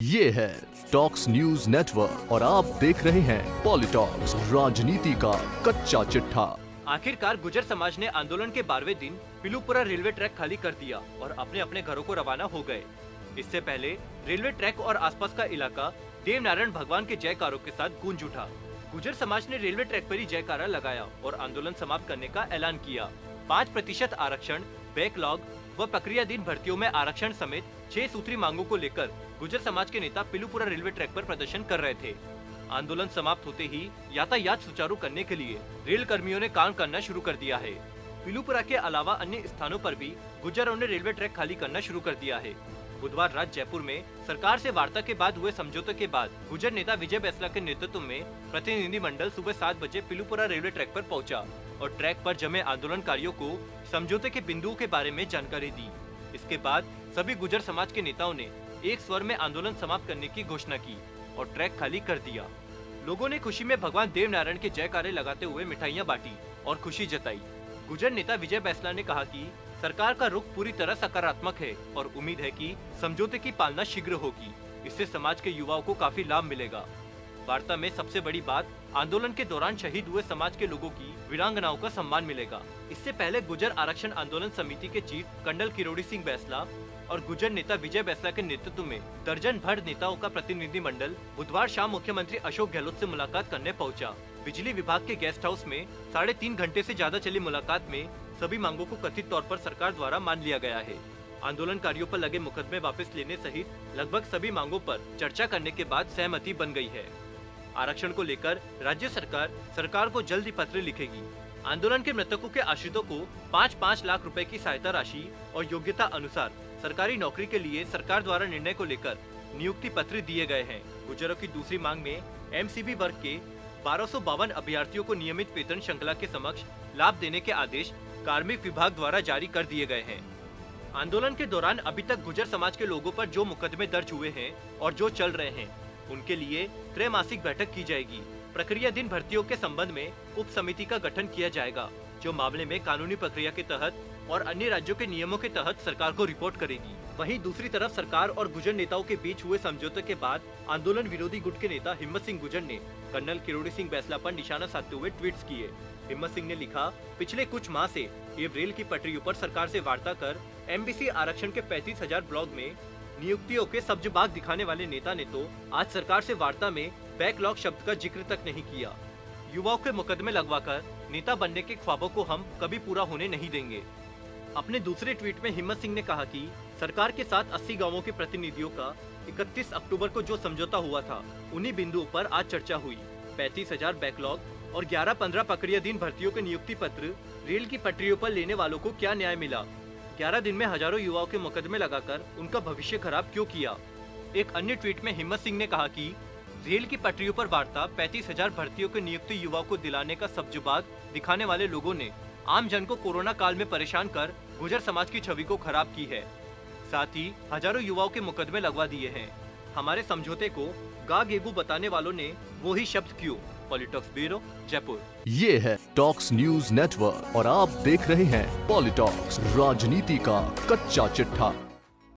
ये है talks news network और आप देख रहे हैं पॉलिटॉक्स, राजनीति का कच्चा चिट्ठा। आखिरकार गुर्जर समाज ने आंदोलन के 12वें दिन पिलूपुरा रेलवे ट्रैक खाली कर दिया और अपने अपने घरों को रवाना हो गए। इससे पहले रेलवे ट्रैक और आसपास का इलाका देव नारायण भगवान के जयकारों के साथ गूंज उठा। गुर्जर समाज ने रेलवे ट्रैक पर ही जयकारा लगाया और आंदोलन समाप्त करने का ऐलान किया। 5% आरक्षण, बैकलॉग व प्रक्रिया दिन भर्तियों में आरक्षण समेत 6 सूत्री मांगों को लेकर गुर्जर समाज के नेता पिलूपुरा रेलवे ट्रैक पर प्रदर्शन कर रहे थे। आंदोलन समाप्त होते ही यातायात सुचारू करने के लिए रेल कर्मियों ने काम करना शुरू कर दिया है। पिलूपुरा के अलावा अन्य स्थानों पर भी गुर्जरों ने रेलवे ट्रैक खाली करना शुरू कर दिया है। बुधवार रात जयपुर में सरकार से वार्ता के बाद हुए समझौते के बाद गुर्जर नेता विजय बैसला के नेतृत्व में प्रतिनिधिमंडल सुबह 7 बजे पिलूपुरा रेलवे ट्रैक पर पहुंचा और ट्रैक पर जमे आंदोलनकारियों को समझौते के बिंदुओं के बारे में जानकारी दी। इसके बाद सभी गुर्जर समाज के नेताओं ने एक स्वर में आंदोलन समाप्त करने की घोषणा की और ट्रैक खाली कर दिया। लोगों ने खुशी में भगवान देव नारायण के जयकारे लगाते हुए मिठाइयां बांटी और खुशी जताई। गुर्जर नेता विजय बैसला ने कहा कि सरकार का रुख पूरी तरह सकारात्मक है और उम्मीद है कि समझौते की पालना शीघ्र होगी। इससे समाज के युवाओं को काफी लाभ मिलेगा। वार्ता में सबसे बड़ी बात आंदोलन के दौरान शहीद हुए समाज के लोगों की वीरांगनाओं का सम्मान मिलेगा। इससे पहले गुर्जर आरक्षण आंदोलन समिति के चीफ कर्नल किरोड़ी सिंह बैसला और गुर्जर नेता विजय बैसला के नेतृत्व में दर्जन भर नेताओं का प्रतिनिधिमंडल बुधवार शाम मुख्यमंत्री अशोक गहलोत से मुलाकात करने पहुंचा। बिजली विभाग के गेस्ट हाउस में 3.5 घंटे से ज्यादा चली मुलाकात में सभी मांगों को कथित तौर पर सरकार द्वारा मान लिया गया है। आंदोलनकारियों पर लगे मुकदमे वापस लेने सहित लगभग सभी मांगों पर चर्चा करने के बाद सहमति बन गई है। आरक्षण को लेकर राज्य सरकार को जल्द ही पत्र लिखेगी। आंदोलन के मृतकों के आश्रितों को 5-5 लाख रुपए की सहायता राशि और योग्यता अनुसार सरकारी नौकरी के लिए सरकार द्वारा निर्णय को लेकर नियुक्ति पत्र दिए गए हैं। गुर्जरों की दूसरी मांग में एमसीबी वर्ग के 1252 अभ्यर्थियों को नियमित वेतन श्रृंखला के समक्ष लाभ देने के आदेश कार्मिक विभाग द्वारा जारी कर दिए गए हैं। आंदोलन के दौरान अभी तक गुर्जर समाज के लोगों पर जो मुकदमे दर्ज हुए हैं और जो चल रहे हैं उनके लिए त्रैमासिक बैठक की जाएगी। प्रक्रिया दिन भर्तियों के संबंध में उप समिति का गठन किया जाएगा जो मामले में कानूनी प्रक्रिया के तहत और अन्य राज्यों के नियमों के तहत सरकार को रिपोर्ट करेगी। वहीं दूसरी तरफ सरकार और गुर्जर नेताओं के बीच हुए समझौते के बाद आंदोलन विरोधी गुट के नेता हिम्मत सिंह गुर्जर ने कर्नल किरोड़ी सिंह बैसला पर निशाना साधते हुए ट्वीट्स किए। हिम्मत सिंह ने लिखा, पिछले कुछ माह से ये रेल की पटरियों पर सरकार से वार्ता कर एमबीसी आरक्षण के 35,000 ब्लॉक में नियुक्तियों के सब्जबाग दिखाने वाले नेता ने तो आज सरकार से वार्ता में बैकलॉग शब्द का जिक्र तक नहीं किया। युवाओं के मुकदमे लगवाकर नेता बनने के ख्वाबों को हम कभी पूरा होने नहीं देंगे। अपने दूसरे ट्वीट में हिम्मत सिंह ने कहा कि सरकार के साथ 80 गांवों के प्रतिनिधियों का 31 अक्टूबर को जो समझौता हुआ था उन्हीं बिंदुओं पर आज चर्चा हुई। 35,000 बैकलॉग और 11-15 प्रक्रिया दिन भर्तियों के नियुक्ति पत्र, रेल की पटरियों पर लेने वालों को क्या न्याय मिला? 11 दिन में हजारों युवाओं के मुकदमे लगाकर उनका भविष्य खराब क्यों किया? एक अन्य ट्वीट में हिम्मत सिंह ने कहा कि रेल की पटरियों पर वार्ता 35,000 भर्तियों के नियुक्ति युवाओं को दिलाने का सब्जुबाग दिखाने वाले लोगों ने आम जन को कोरोना काल में परेशान कर गुर्जर समाज की छवि को खराब की है। साथ ही हजारों युवाओं के मुकदमे लगवा दिए हैं। हमारे समझौते को गा गेगू बताने वालों ने वो ही शब्द क्यों? पॉलिटॉक्स ब्यूरो, जयपुर। ये है टॉक्स न्यूज नेटवर्क और आप देख रहे हैं पॉलिटॉक्स, राजनीति का कच्चा चिट्ठा।